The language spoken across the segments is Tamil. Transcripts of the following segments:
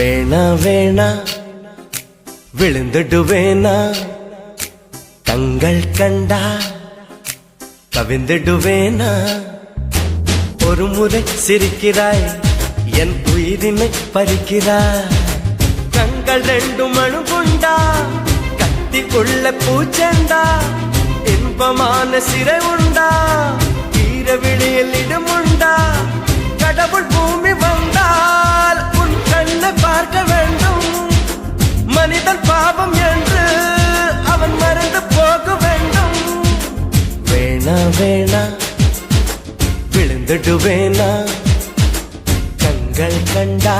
வேணா வேணா விழுந்துடுவேனா கண்கள் கண்டா கவிந்துடுவேனா ஒரு முறை சிரிக்கிறாய் என் உயிரினை பறிக்கிறாய் கண்கள் ரெண்டும் அணுகுண்டா கத்திக்குள்ள பூச்செண்டா இன்பமான சிறை உண்டா ஈரவிழியில் இடமுண்டா கடவுள் பூமி வந்தால் உன் கண்ணை பார்க்க வேண்டும் மனிதன் பாவம் என்று அவன் மறந்து போக வேண்டும் வேணா வேணா விழுந்துடுவேனா கண்கள் கண்டா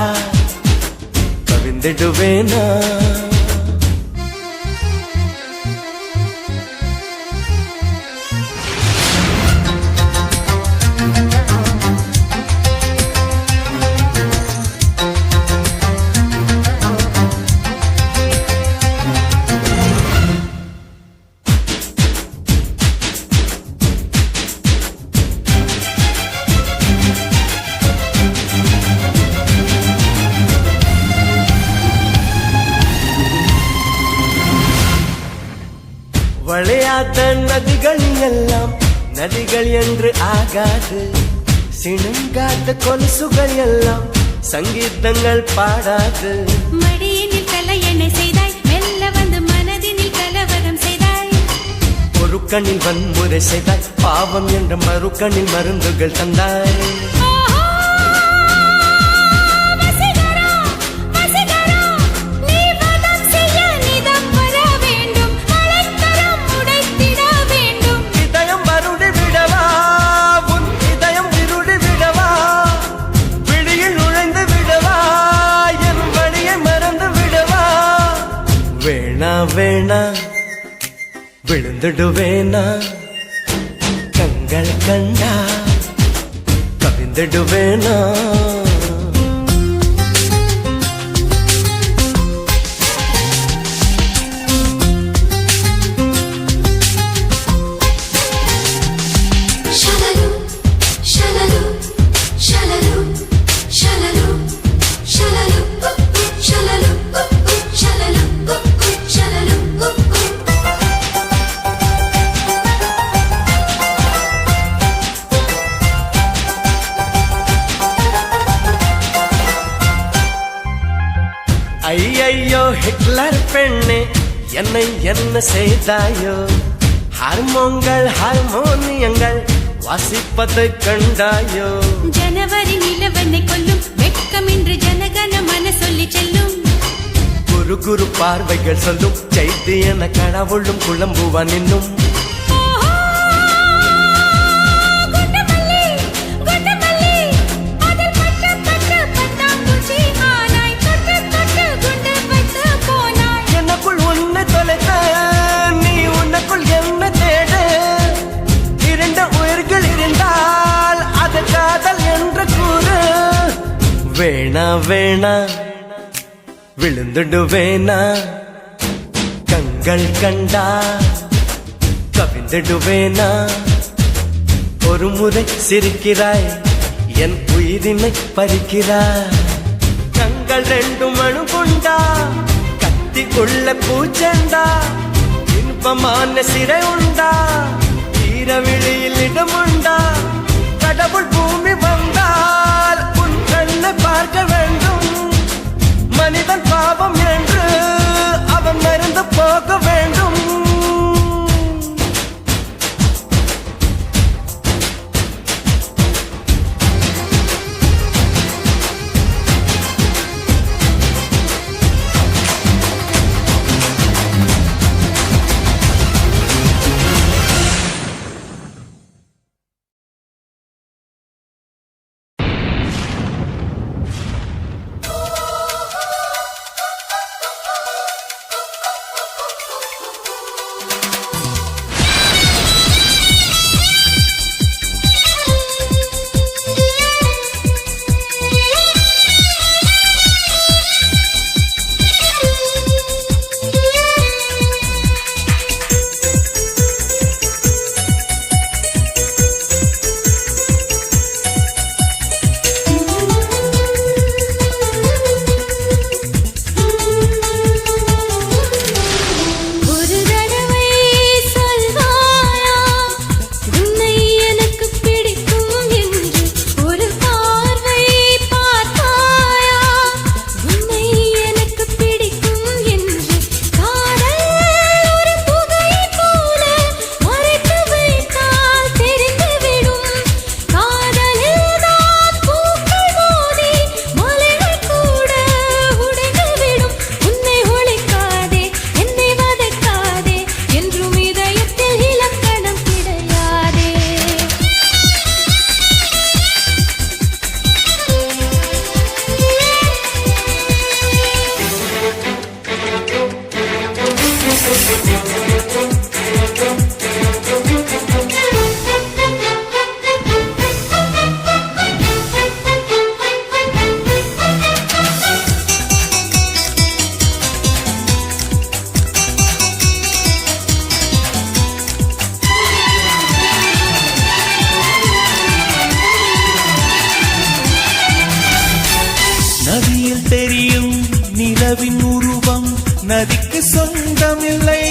கவிந்துடுவேனா வளையாத நதிகள் எல்லாம் நதிகள் என்று ஆகாது சிணுங்காத கொலுசுகள் எல்லாம் சங்கீதங்கள் பாடாது மடியினில் தலையணை செய்தாய் மெல்ல வந்து மனதினில் கலவரம் செய்தாய் ஒரு கண்ணில் வன்முறை செய்தாய் பாவம் என்ற மறுக்கண்ணில் மருந்துகள் தந்தாய் வேணா வேணா விழுந்துடுவேனா கண்கள் கண்டா கவிந்துடுவேனா ஐயையோ ஹிட்லர் பெண்ணே என்னை என்ன செய்தாயோ ஹார்மோன்கள் ஹார்மோனியங்கள் வாசிப்பதை கண்டாயோ ஜனவரி நிலவனை கொல்லும் வெட்கமின்றி ஜனகன மன சொல்லி செல்லும் குரு குரு பார்வைகள் சொல்லும் செய்தி என கடவுளும் குழம்புவான் இன்னும் வேணா வேணா விழுந்துடுவேனா கண்கள் கண்டா கவிந்துடுவேனா ஒரு முறை சிரிக்கிறாய் என் உயிரினை பறிக்கிறாய் கண்கள் ரெண்டும் அணுகுண்டா கத்திக்குள்ள பூச்செண்டா இன்பமான சிறை உண்டா ஈரவிழியில் இடமுண்டா கடவுள் பூமி வந்தால் உன் கண்ணை பார்க்க வேண்டும் மனிதன் பாவம் என்று அவன் மறந்து போக வேண்டும் திசையில் தெரியும் நிலவின் உருவம் நதிக்கு சொந்தமில்லை.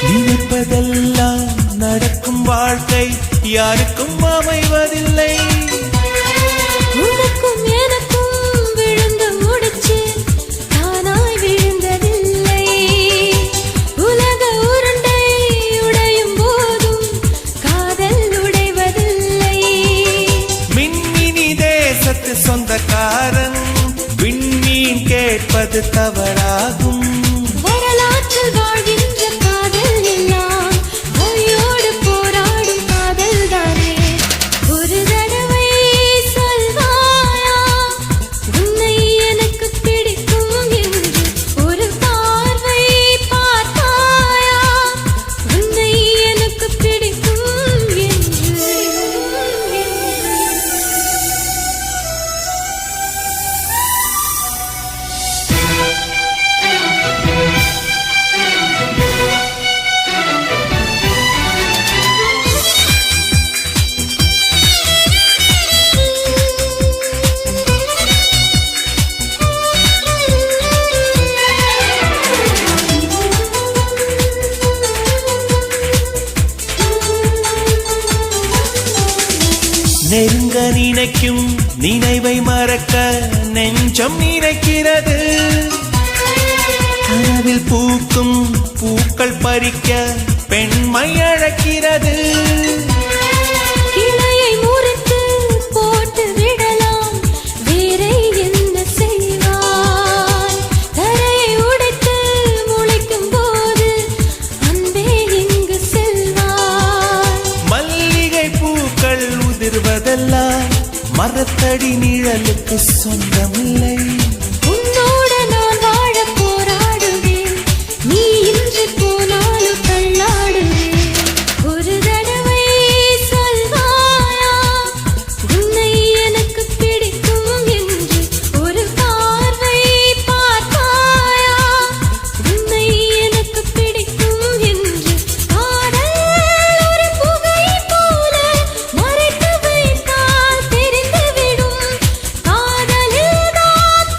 நினைப்பதெல்லாம் நடக்கும் வாழ்க்கை யாருக்கும் அமைவதில்லை. உனக்கும் எனக்கும் விழுந்த முடிச்சு தானாய் விழுந்ததில்லை. உலக உருண்டை உடையும் போதும் காதல் உடைவதில்லை. மின்மினி தேசத்து சொந்தக்காரன் விண்மீன் கேட்பது தவறாகும். வரலாற்றில் வாழ்கின்ற காதல் எல்லாம் மொழியோடு போராடும் காதல் தானே. ஒரு தடவை சொல்வாயா உன்னை எனக்கு பிடிக்கும் என்று. ஒரு பார்வை பார்த்தாயா உன்னை எனக்கு பிடிக்கும் என்று. நெருங்க நினைக்கும் நினைவை மறக்க நெஞ்சம் நினைக்கிறது. கனவில் பூக்கும் பூக்கள் பறிக்க பெண்மை அழைக்கிறது. கிளையை முறித்து போட்டு விடலாம் வேறே என்ன செய்வாய். தரையை உடைத்து முளைக்கும் போது அன்பே இங்கு செல்வாய். மல்லிகை பூக்கள் உதிர்வதெல்லாம் மரத்தடி நிழலுக்கு சொந்தமில்லை. உன்னோடு நான் வாழ போராடுவேன், நீ இன்று போனாலும் தள்ளாடுவேன். ஒரு தடவை சொல்வாயா உன்னை எனக்கு பிடிக்கும் என்று. ஒரு பார்வை பார்த்தாயா உன்னை எனக்கு பிடிக்கும் என்று. காதல் ஒரு புகை போல மறைத்து வைத்தால் தெரிந்துவிடும். காதலில் தான்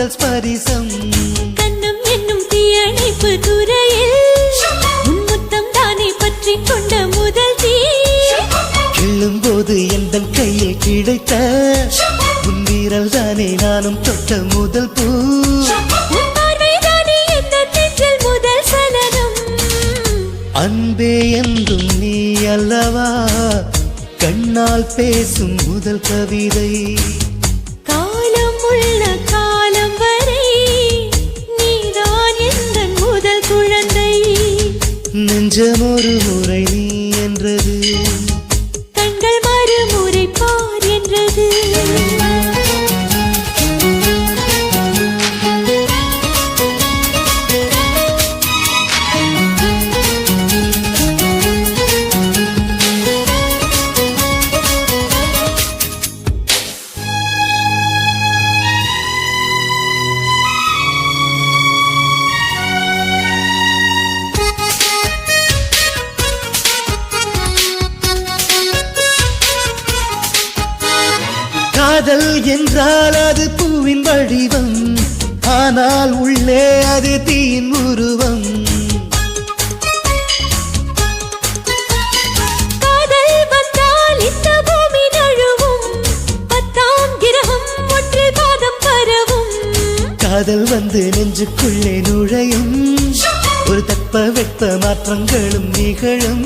முதல் ஸ்பரிசம் கண்ணம் என்னும் தீயணைப்பு துறையில் முத்தம் தானே பற்றி கொண்ட முதல் தீ கிள்ளும் போது எந்த கையில் கிடைத்த முன்வீரல் தானே நானும் தொட்ட முதல் பூ உன் பார்வைதானே எந்த நெஞ்சில் முதல் சலனம் அன்பே என்றும் நீ அல்லவா கண்ணால் பேசும் முதல் கவிதை காலம் உள்ள காலம் வரை நீதான் எந்த முதல் குழந்தை நெஞ்சம் ஒரு முறை நீ என்றது கண்கள் மறுமுறை பார் என்றது காதல் என்றால் அது பூவின் வடிவம் ஆனால் உள்ளே அது தீயின் உருவம் காதல் வந்தால் இந்த பூமி நழுவும் 10ஆம் கிரகம் ஒன்றில் பாதம் பரவும் காதல் வந்து நெஞ்சுக்குள்ளே நுழையும் ஒரு தட்ப வெப்ப மாற்றங்களும் நிகழும்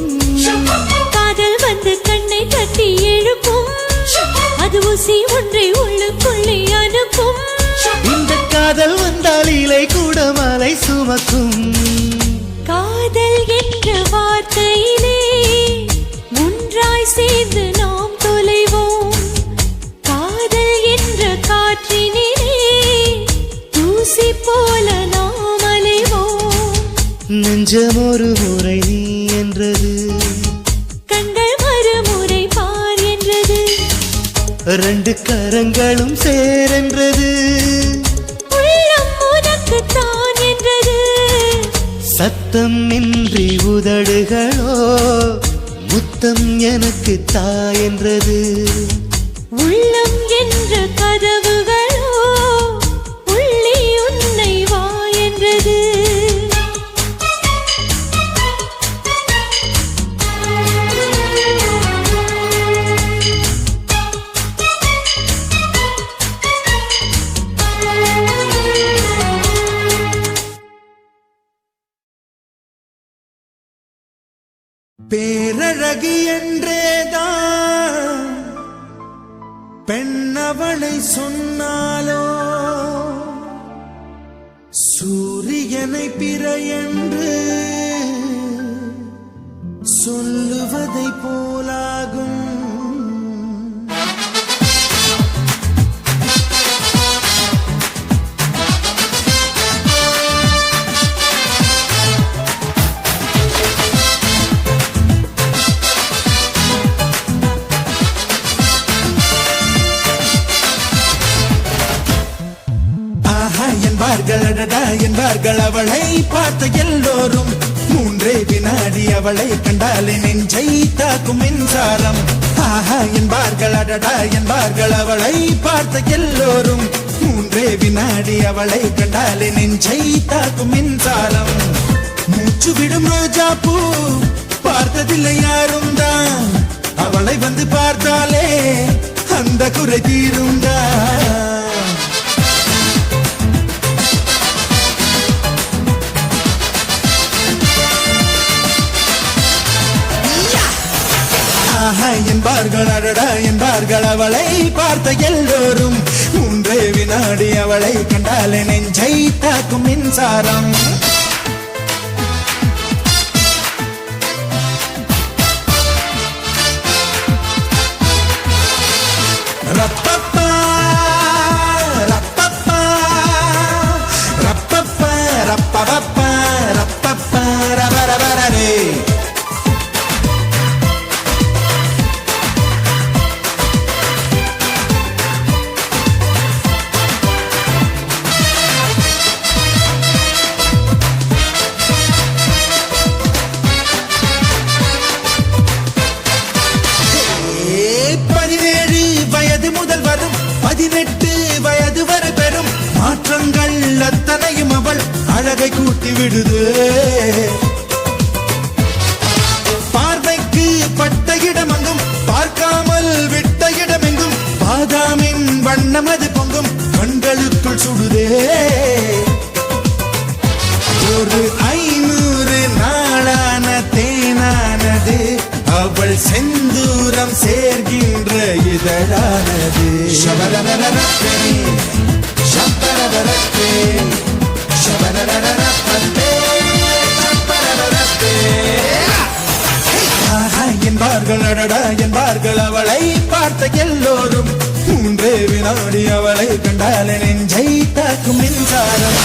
காதல் வந்து கண்ணை தட்டி எழுப்பும் அது ஊசி ஒன்றை உள்ளுக்குள்ளே அனுப்பும் இந்த காதல் வந்தால் இலை கூட மலை சுமக்கும் காதல் என்ற வார்த்தையிலே ஒன்றாய் சேர்ந்து நாம் தொலைவோம் காதல் என்ற காற்றினிலே தூசி போல நாம் அலைவோம் நெஞ்சம் ஒரு முறை நீ என்றது கண்கள் மறுமுறை பார் என்றது ரெண்டு கரங்களும் சேரென்றது உள்ளம் உனக்கு தான் என்றது சத்தம் இன்றி உதடுகளோ முத்தம் எனக்கு தாயென்றது உள்ளம் என்ற கதவுகளோ உள்ளே உன்னை வா என்றது பேரழகி என்றேதான் பெண்ணவளை சொன்னாலோ சூரியனை பிற என்று சொல்லுவதை போலாகும் என்பார்கள் அவளை பார்த்த எல்லோரும் 3 வினாடி அவளை கண்டாலே நெஞ்சை தாக்கும் மின்சாரம் ஆஹா என்பார்கள் அடடா என்பார்கள் அவளை பார்த்த எல்லோரும் 3 வினாடி அவளை கண்டாலே நெஞ்சை தாக்கும் மின்சாரம் மூச்சு விடும் ரோஜா பூ பார்த்ததில்லை யாரும் தான் அவளை வந்து பார்த்தாலே அந்த குறை தீருந்தான் என்பார்கள் அடடா என்பார்கள் அவளை பார்த்த எல்லோரும் 3 வினாடி அவளை கண்டாலே நெஞ்சை தாக்கும் மின்சாரம் ரப்பப்பா ரப்பப்பா ரப்பப்பா ரப்பப்பா ரப்பப்பா ரபரபரரே அத்தனையும் அவள் அழகை கூட்டி விடுது பார்வைக்கு பட்ட இடமெங்கும் பார்க்காமல் விட்ட இடமெங்கும் பாதாமின் வண்ணம் அது பொங்கும் கண்களுக்குள் சுடுதே ஒரு 500 நாளான தேனானது அவள் செந்தூரம் சேர்கின்ற இதழானது ஷபரரரரப்பே, ஷப்பரரரப்பே, ஷபரரரரப்பே, ஷப்பரரரப்பே. ஆஹா என்பார்கள் அடடா என்பார்கள் அவளை பார்த்த எல்லோரும் 3 வினாடி அவளை கண்டால் நெஞ்சை தாக்கும் மின்சாரம்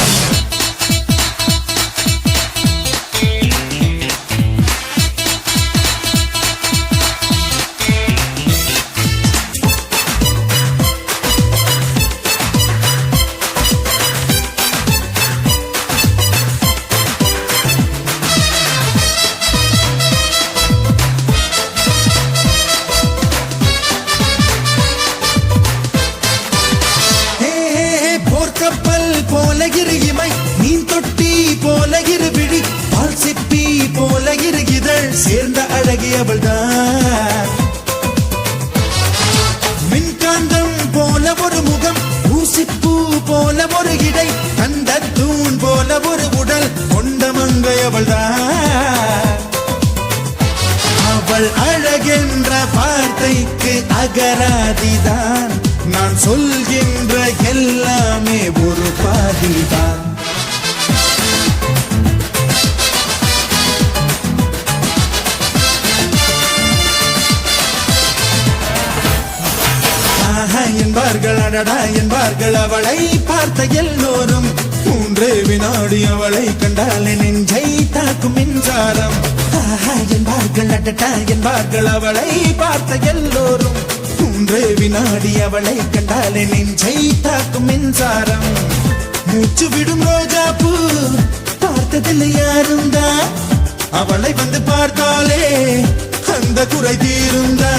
போல இரு இமை மீன் தொட்டி போல இரு விழி பால் சிப்பி போல இரு இதழ் சேர்ந்த அழகி அவள்தான் மின்காந்தம் போல ஒரு முகம் ஊசிப்பூ போல ஒரு இடை கண்ட தூண் போல ஒரு உடல் கொண்ட மங்கை அவள்தான் அவள் அழகென்ற வார்த்தைக்கு அகராதிதான் நான் சொல்கின்ற எல்லாமே ஒரு பாதிதான் ஆஹா என்பார்கள் அடடா என்பார்கள் அவளை பார்த்த எல்லோரும் 3 வினாடி அவளை கண்டால் நெஞ்சை தாக்கும் மின்சாரம் ஆஹா என்பார்கள் அடடா என்பார்கள் அவளை பார்த்த எல்லோரும் 3 வினாடி அவளை கண்டால் நெஞ்சை தாக்கும் மின்சாரம் மூச்சு விடும் ரோஜா பூ பார்த்ததில்லை யாருந்தா அவளை வந்து பார்த்தாலே அந்த குறை தீருந்தா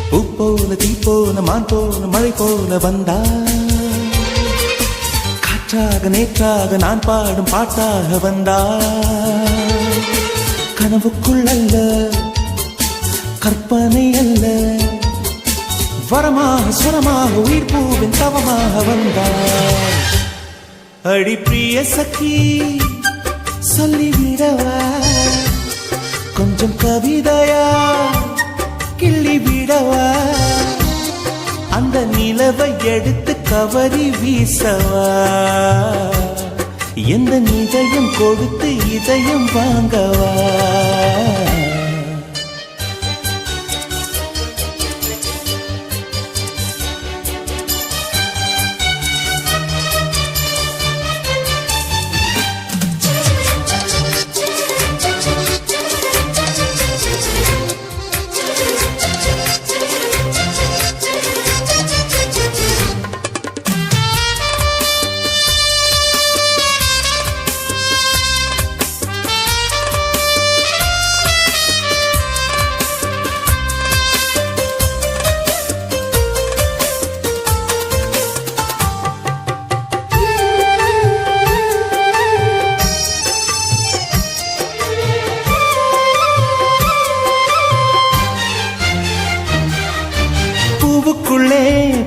பூ போல தீ போல மான் போல மழை போல வந்தா காற்றாக நேற்றாக நான் பாடும் பாட்டாக வந்தா கனவுக்குள் அல்ல கற்பனை அல்ல வரமாக சுரமாக உயிர் பூவின் தவமாக வந்தா அடி பிரிய சखी சொல்லிவிடவா கொஞ்சம் கவிதையா கிள்ளி விடவா அந்த நிலவை எடுத்து கவரி வீசவா எந்த இதயம் கொடுத்து இதயம் வாங்கவா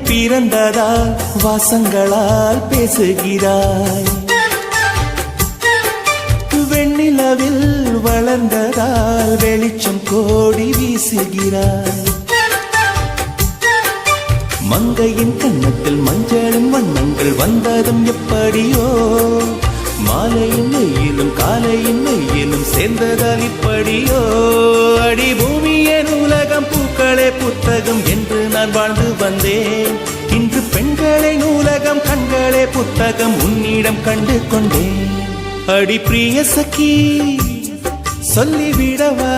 பிறந்ததால் வாசங்களால் பேசுகிறாய் வெண்ணில் வெண்ணிலவில் வளர்ந்ததால் வெளிச்சம் கோடி வீசுகிறாய். மங்கையின் கண்ணத்தில் மஞ்சளும் வண்ணங்கள் வந்ததும் எப்படியோ, மாலையின் வெயிலும் காலையின் வெயிலும் சேர்ந்ததால் இப்படியோ. அடி பூமியே நூலகம் பூக்களே புத்தகம் என்று நான் வாழ்ந்து வந்தேன். இன்று பெண்களே நூலகம் கண்களே புத்தகம் உன்னிடம் கண்டு கொண்டேன். அடி பிரிய சகி சொல்லிவிடவா,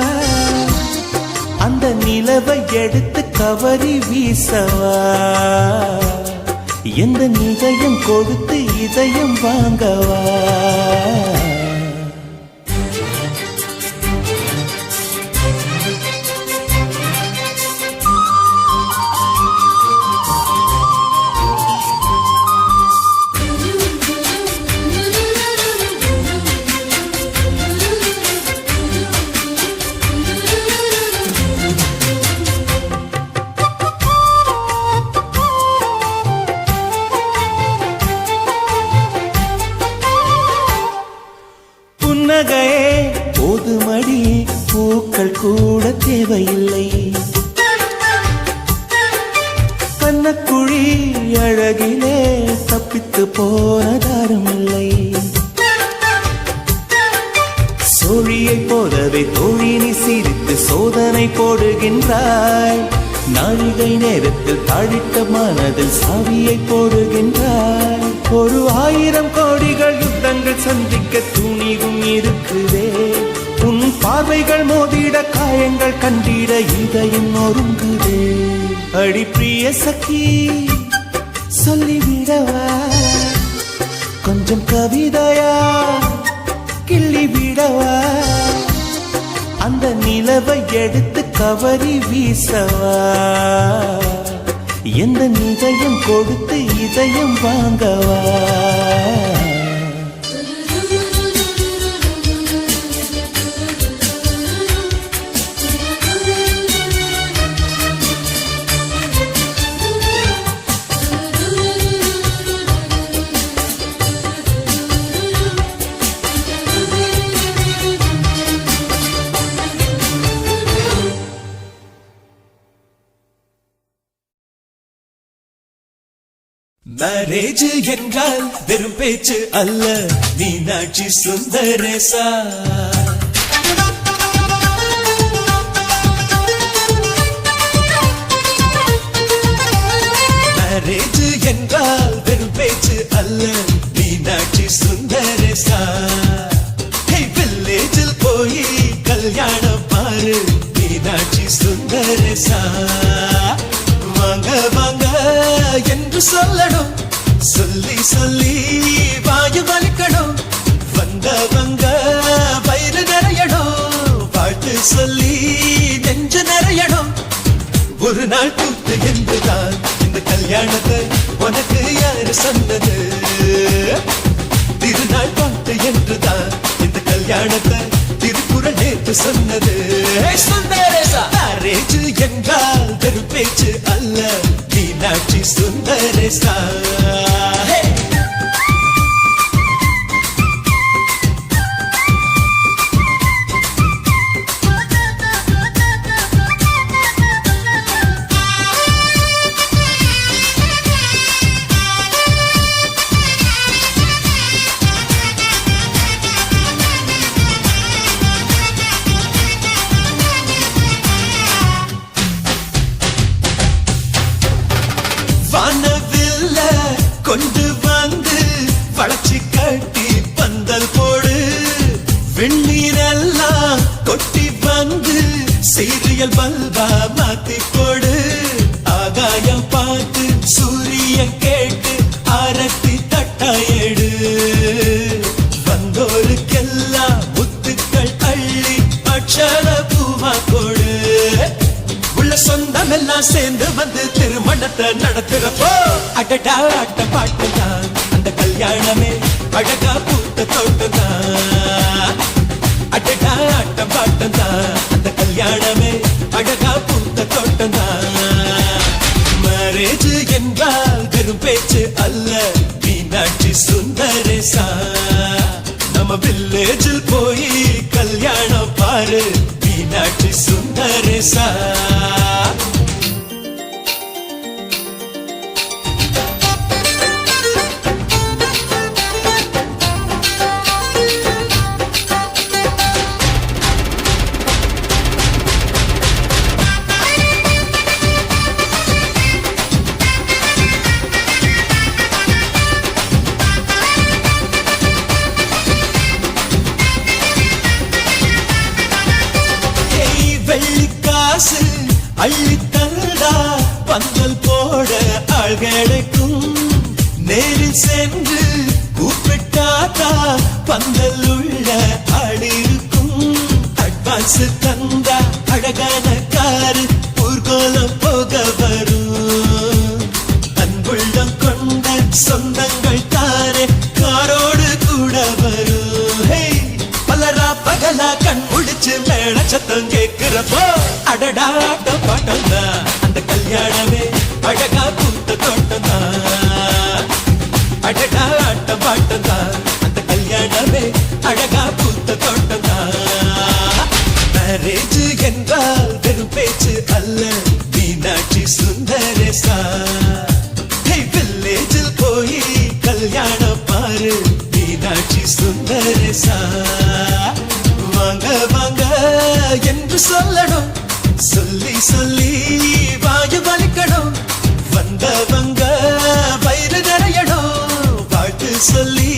அந்த நிலவை எடுத்து கவரி வீசவா, எந்த இதயம் கொடுத்து இதயம் வாங்கவா. புன்னகையே போதுமடி, பூக்கள் கூட தேவையில்லை. கண்ணக்குழி அழகிலே தப்பித்து போனதாருமில்லை. சோழியை போலவே தோழினி சிரித்து சோதனை போடுகின்றாய். நாழிகை நேரத்தில் தாழிட்ட மனதில் சாவியை போடுகின்றாய். 1000 கோடிகள் யுத்தங்கள் சந்திக்க துணிவும் இருக்குதே. உன் பார்வைகள் மோதிட காயங்கள் கண்டிட இதயம் நொறுங்குதே. அடி பிரிய சகி சொல்லிவிடவா, கொஞ்சம் கவிதையா கிள்ளி விடவா, அந்த நிலவை எடுத்து கவரி வீசவா, எந்த இதயம் கொடுத்து இதயம் வாங்கவா. மேரேஜ் என்றால் வெறும் பேச்சு அல்ல, மீனாட்சி சுந்தரேசா. மேரேஜ் என்றால் வெறும் பேச்சு அல்ல, மீனாட்சி சுந்தரேசா. வில்லேஜில் போய் கல்யாணம் பாரு, மீனாட்சி சுந்தரேசா. வாங்க வாங்க என்று சொல்லணும், சொல்லி சொல்லி வாயு வலிக்கணும். வந்தவங்க வயிறு நிறையணும், வாழ்த்து சொல்லி நெஞ்சு நிறையணும். ஒரு நாள் கூத்து என்றுதான் இந்த கல்யாணத்தை உனக்கு யாரு சொன்னது? திருநாள் பாட்டு என்றுதான் இந்த கல்யாணத்தை திருக்குறள் நேற்று சொன்னது. சுந்தரேசா மேரேஜ் என்றால் வெறும் பேச்சு அல்ல, மீனாட்சி சுந்தரேசா. வானவில்ல கொண்டு வந்து வளர்ச்சி கட்டி பந்தல் போடு, வெண்ணீரெல்லாம் கொட்டி வந்து சீரியல் பல்பா மாத்தி போடு. ஆகாயம் பார்த்து சூரியன் கேட்டு ஆரத்தி தட்டாயேடு, வந்தோருக்கெல்லாம் முத்துக்கள் அள்ளி அட்சர பூவா கொடு. உள்ள சொந்தம் எல்லாம் சேர்ந்து வந்து திருமணத்தை நடத்துறப்போ அடடா ஆட்ட பாட்டுதான் அந்த கல்யாணமே அழகா பூத்த தோட்டம்தான். அடடா ஆட்ட பாட்டுதான் அந்த கல்யாணமே அழகா பூத்த தோட்டம்தான். மேரேஜ் என்றால் வெறும் பேச்சு அல்ல, மீனாட்சி சுந்தரேசா. நம்ம வில்லேஜில் போய் அள்ளித்தந்தா பந்தல் போட ஆள் கிடைக்கும் நேரில் சென்று கூப்பிட்டாதா பந்தல் உள்ள ஆள் இருக்கும் அட்வான்ஸ் தந்தா அழகான காரு ஊர்கோலம் போக வரும் அன்புள்ளம் கொண்ட சொந்தங்கள் தானே காரோடு கூட வரும் ஹே பலரா பகலா கண் முடிச்சு மேல சத்தம் கேட்கிறப்போ அடடா ஆட்டம் பாட்டம் தான் அந்த கல்யாணமே அழகா பூத்த தோட்டம் தான் அடடா ஆட்டம் பாட்டம் தான் அந்த கல்யாணமே அழகா பூத்த தோட்டம் தான் மேரேஜ் என்றால் வெறும் பேச்சு அல்ல மீனாட்சி சுந்தரேசா வில்லேஜில் போய் கல்யாணம் பாரு மீனாட்சி சுந்தரேசா வாங்க வாங்க என்று சொல்லணும் சொல்லி சொல்லி வாயு வலிக்கணும் வந்தவங்க வயிறு நிறையணும் வாழ்த்து சொல்லி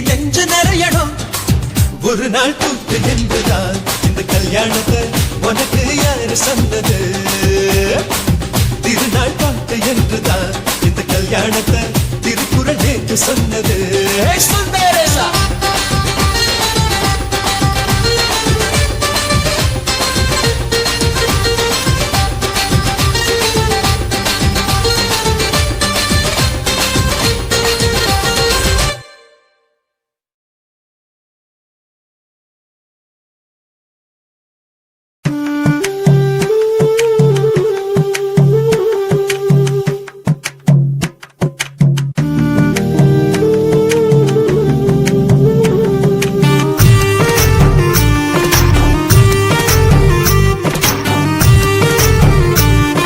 நெஞ்சு நிறையணும் ஒரு நாள் கூத்து என்றுதான் இந்த கல்யாணத்தை உனக்கு யாரு சொன்னது திருநாள் பாட்டு என்றுதான் இந்த கல்யாணத்தை திருக்குறள் நேற்று சொன்னது சுந்தரேசா